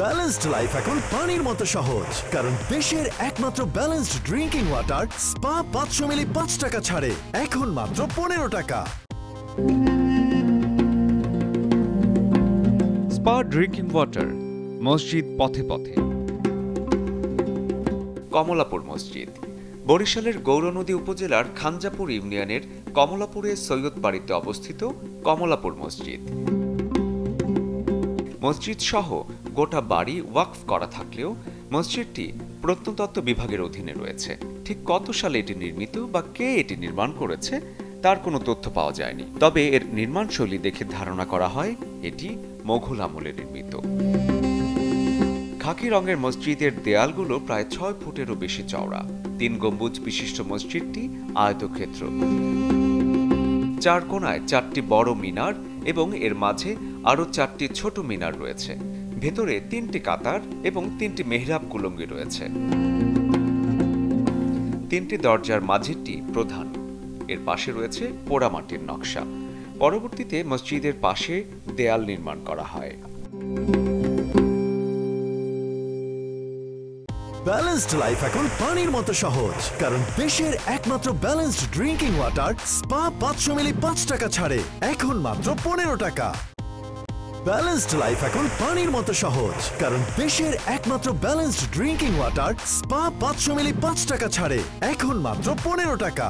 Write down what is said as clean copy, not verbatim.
Balanced life এখন পানির মতো সহজ, কারণ দেশের একমাত্র ব্যালেন্সড ড্রিঙ্কিং ওয়াটার স্পা 500 মিলি 5 টাকা ছাড়ে এখন মাত্র 15 টাকা। স্পা ড্রিঙ্কিং ওয়াটার, মসজিদ পথে পথে। কমলাপুর মসজিদ বরিশালের গৌরনদী উপজেলার খানজাপুর ইউনিয়নের কমলাপুরে সৈয়দ বাড়িতে অবস্থিত কমলাপুর মসজিদ। মসজিদ সহ গোটা বাড়ি ওয়াকফ করা থাকলেও মসজিদটি প্রত্নতত্ত্ব বিভাগের অধীনে রয়েছে। ঠিক কত সালে এটি নির্মিত বা কে এটি নির্মাণ করেছে তার কোনো তথ্য পাওয়া যায়নি। তবে এর নির্মাণ শৈলী দেখে ধারণা করা হয় এটি মোঘল আমলে নির্মিত। খাকি রঙের মসজিদের দেয়ালগুলো প্রায় 6 ফুটেরও বেশি চওড়া। 3 গম্বুজ বিশিষ্ট মসজিদটি আয়তক্ষেত্র। 4 কোণায় 4টি বড় মিনার এবং এর মাঝে আরও 4টি ছোট মিনার রয়েছে। ভেতরে 3টি কাতার এবং 3টি মেহরাব কুলঙ্গি রয়েছে। 3টি দরজার মাঝেরটি প্রধান, এর পাশে রয়েছে পোড়ামাটির নকশা। পরবর্তীতে মসজিদের পাশে দেয়াল নির্মাণ করা হয়। ব্যালেন্সড লাইফ এখন পানির মতো সহজ, কারণ দেশের একমাত্র ব্যালেন্সড ড্রিঙ্কিং ওয়াটার স্পা 500 মিলি 5 টাকা ছাড়ে এখন মাত্র 15 টাকা। ব্যালেন্সড লাইফ এখন পানির মতো সহজ, কারণ দেশের একমাত্র ব্যালেন্সড ড্রিঙ্কিং ওয়াটার স্পা 500 মিলি 5 টাকা ছাড়ে এখন মাত্র 15 টাকা।